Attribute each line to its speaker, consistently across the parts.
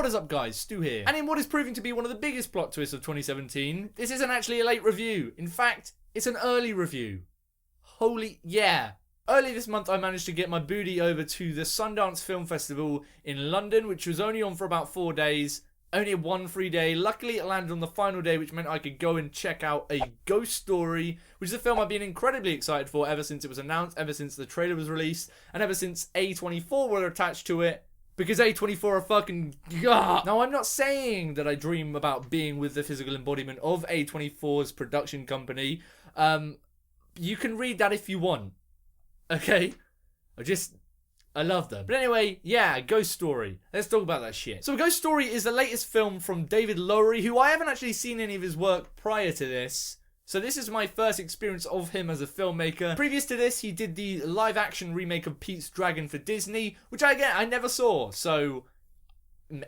Speaker 1: What is up guys, Stu here. And in what is proving to be one of the biggest plot twists of 2017, this isn't actually a late review. In fact, it's an early review. Holy yeah. Early this month I managed to get my booty over to the Sundance Film Festival in London, which was only on for about 4 days. Only one free day. Luckily it landed on the final day, which meant I could go and check out A Ghost Story, which is a film I've been incredibly excited for ever since it was announced, ever since the trailer was released, and ever since A24 were attached to it. Because A24 are fucking... Now, I'm not saying that I dream about being with the physical embodiment of A24's production company. You can read that if you want. Okay? I love them. But anyway, yeah, Ghost Story. Let's talk about that shit. So Ghost Story is the latest film from David Lowery, who I haven't actually seen any of his work prior to this. So this is my first experience of him as a filmmaker. Previous to this, he did the live-action remake of Pete's Dragon for Disney, which I never saw. So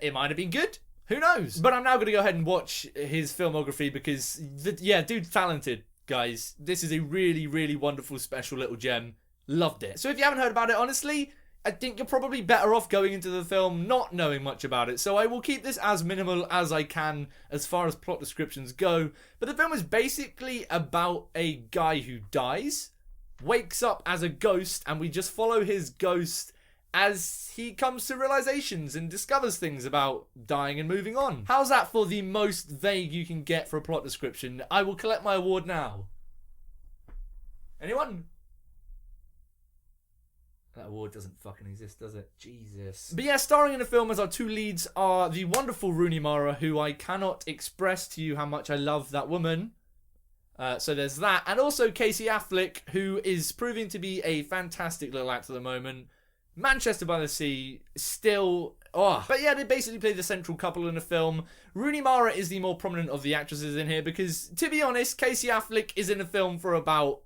Speaker 1: it might have been good. Who knows? But I'm now going to go ahead and watch his filmography because, dude's talented, guys. This is a really, really wonderful, special little gem. Loved it. So if you haven't heard about it, honestly, I think you're probably better off going into the film not knowing much about it. So I will keep this as minimal as I can as far as plot descriptions go. But the film is basically about a guy who dies, wakes up as a ghost, and we just follow his ghost as he comes to realizations and discovers things about dying and moving on. How's that for the most vague you can get for a plot description? I will collect my award now. Anyone? That award doesn't fucking exist, does it? Jesus. But yeah, starring in the film as our two leads are the wonderful Rooney Mara, who I cannot express to you how much I love that woman. So there's that. And also Casey Affleck, who is proving to be a fantastic little actor at the moment. Manchester by the Sea, still... Oh. But yeah, they basically play the central couple in the film. Rooney Mara is the more prominent of the actresses in here because, to be honest, Casey Affleck is in the film for about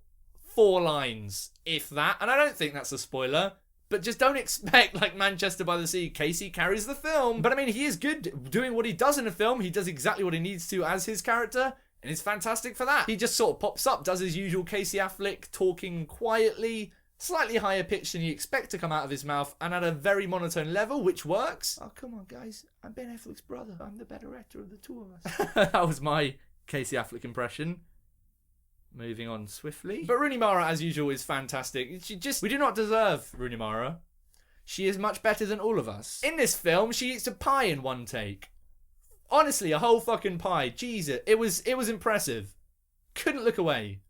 Speaker 1: 4 lines, if that, and I don't think that's a spoiler, but just don't expect, like Manchester by the Sea, Casey carries the film. But I mean, he is good doing what he does in the film. He does exactly what he needs to as his character, and it's fantastic for that. He just sort of pops up, does his usual Casey Affleck, talking quietly, slightly higher pitch than you expect to come out of his mouth, and at a very monotone level, which works. Oh, come on, guys. I'm Ben Affleck's brother. I'm the better actor of the two of us. That was my Casey Affleck impression. Moving on swiftly. But Rooney Mara, as usual, is fantastic. We do not deserve Rooney Mara. She is much better than all of us. In this film, she eats a pie in one take. Honestly, a whole fucking pie. Jesus, it was impressive. Couldn't look away.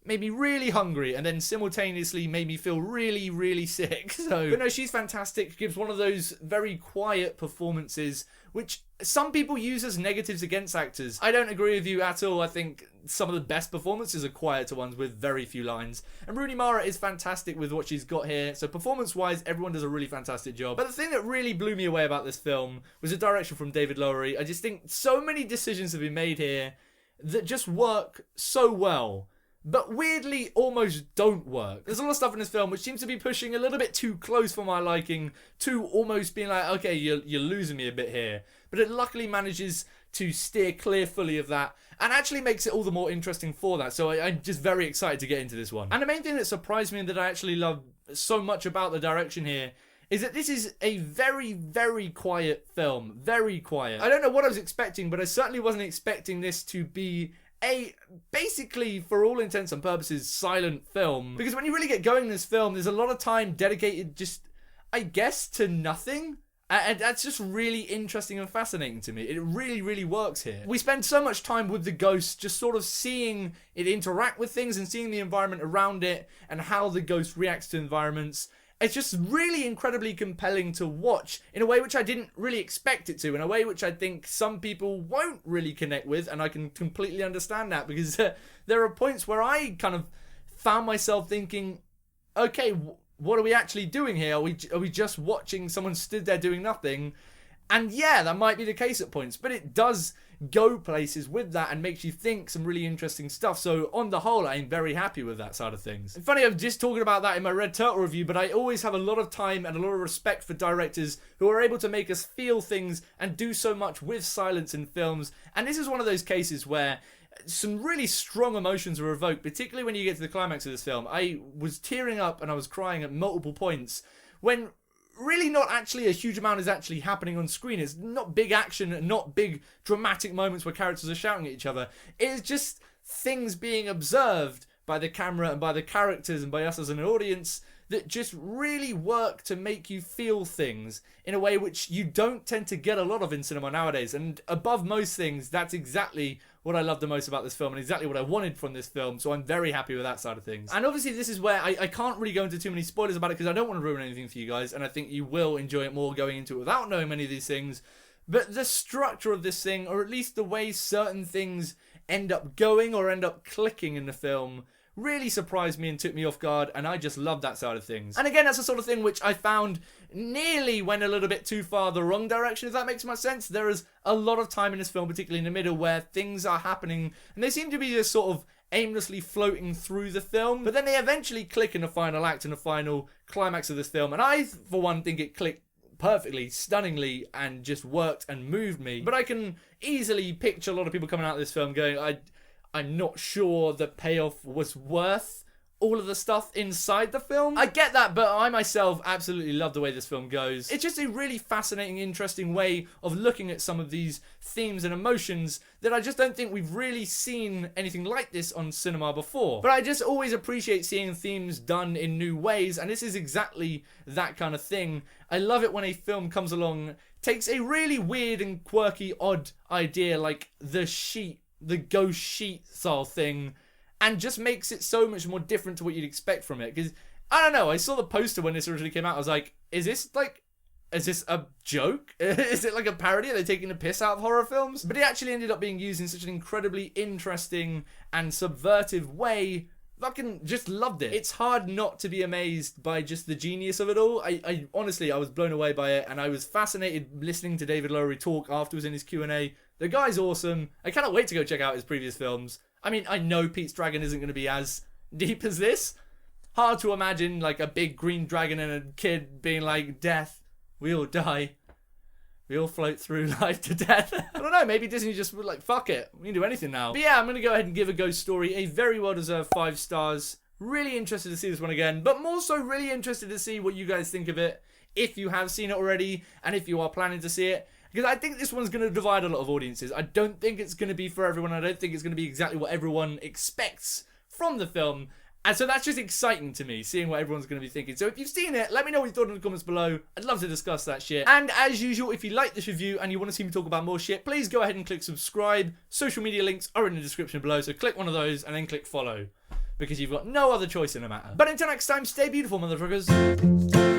Speaker 1: Made me really hungry and then simultaneously made me feel really, really sick. But no, she's fantastic. Gives one of those very quiet performances, which some people use as negatives against actors. I don't agree with you at all. I think some of the best performances are quieter ones with very few lines. And Rooney Mara is fantastic with what she's got here. So performance-wise, everyone does a really fantastic job. But the thing that really blew me away about this film was the direction from David Lowery. I just think so many decisions have been made here that just work so well, but weirdly almost don't work. There's a lot of stuff in this film which seems to be pushing a little bit too close for my liking, to almost being like, okay, you're losing me a bit here. But it luckily manages to steer clear fully of that, and actually makes it all the more interesting for that. So I'm just very excited to get into this one. And the main thing that surprised me and that I actually love so much about the direction here is that this is a very, very quiet film. Very quiet. I don't know what I was expecting, but I certainly wasn't expecting this to be a, basically, for all intents and purposes, silent film. Because when you really get going in this film, there's a lot of time dedicated just, I guess, to nothing. And that's just really interesting and fascinating to me. It really, really works here. We spend so much time with the ghost, just sort of seeing it interact with things and seeing the environment around it and how the ghost reacts to environments. It's just really incredibly compelling to watch in a way which I didn't really expect it to, in a way which I think some people won't really connect with, and I can completely understand that, because there are points where I kind of found myself thinking, okay, what are we actually doing here? Are we just watching someone stood there doing nothing? And yeah, that might be the case at points, but it does go places with that and makes you think some really interesting stuff. So on the whole, I'm very happy with that side of things. And funny, I'm just talking about that in my Red Turtle review, but I always have a lot of time and a lot of respect for directors who are able to make us feel things and do so much with silence in films. And this is one of those cases where some really strong emotions are evoked, particularly when you get to the climax of this film. I was tearing up and I was crying at multiple points when really not actually a huge amount is actually happening on screen. It's not big action, not big dramatic moments where characters are shouting at each other. It's just things being observed by the camera and by the characters and by us as an audience that just really work to make you feel things in a way which you don't tend to get a lot of in cinema nowadays. And above most things, that's exactly what I love the most about this film and exactly what I wanted from this film, so I'm very happy with that side of things. And obviously this is where I can't really go into too many spoilers about it because I don't want to ruin anything for you guys, and I think you will enjoy it more going into it without knowing many of these things. But the structure of this thing, or at least the way certain things end up going or end up clicking in the film, really surprised me and took me off guard, and I just love that side of things. And again, that's the sort of thing which I found nearly went a little bit too far the wrong direction, if that makes much sense. There is a lot of time in this film, particularly in the middle, where things are happening, and they seem to be just sort of aimlessly floating through the film, but then they eventually click in the final act and the final climax of this film, and I, for one, think it clicked perfectly, stunningly, and just worked and moved me. But I can easily picture a lot of people coming out of this film going, I'm not sure the payoff was worth all of the stuff inside the film. I get that, but I myself absolutely love the way this film goes. It's just a really fascinating, interesting way of looking at some of these themes and emotions that I just don't think we've really seen anything like this on cinema before. But I just always appreciate seeing themes done in new ways, and this is exactly that kind of thing. I love it when a film comes along, takes a really weird and quirky, odd idea like the ghost sheet style thing, and just makes it so much more different to what you'd expect from it. Because, I don't know, I saw the poster when this originally came out, I was like, is this a joke? Is it like a parody? Are they taking the piss out of horror films? But it actually ended up being used in such an incredibly interesting and subversive way. Fucking just loved it. It's hard not to be amazed by just the genius of it all. I honestly, I was blown away by it, and I was fascinated listening to David Lowery talk afterwards in his Q&A. The guy's awesome. I cannot wait to go check out his previous films. I mean, I know Pete's Dragon isn't going to be as deep as this. Hard to imagine, like, a big green dragon and a kid being like, death, we all die. We all float through life to death. I don't know, maybe Disney just was like, fuck it, we can do anything now. But yeah, I'm going to go ahead and give A Ghost Story a very well-deserved 5 stars. Really interested to see this one again, but more so really interested to see what you guys think of it, if you have seen it already, and if you are planning to see it. Because I think this one's going to divide a lot of audiences. I don't think it's going to be for everyone. I don't think it's going to be exactly what everyone expects from the film. And so that's just exciting to me, seeing what everyone's going to be thinking. So if you've seen it, let me know what you thought in the comments below. I'd love to discuss that shit. And as usual, if you like this review and you want to see me talk about more shit, please go ahead and click subscribe. Social media links are in the description below, so click one of those and then click follow, because you've got no other choice in the matter. But until next time, stay beautiful, motherfuckers.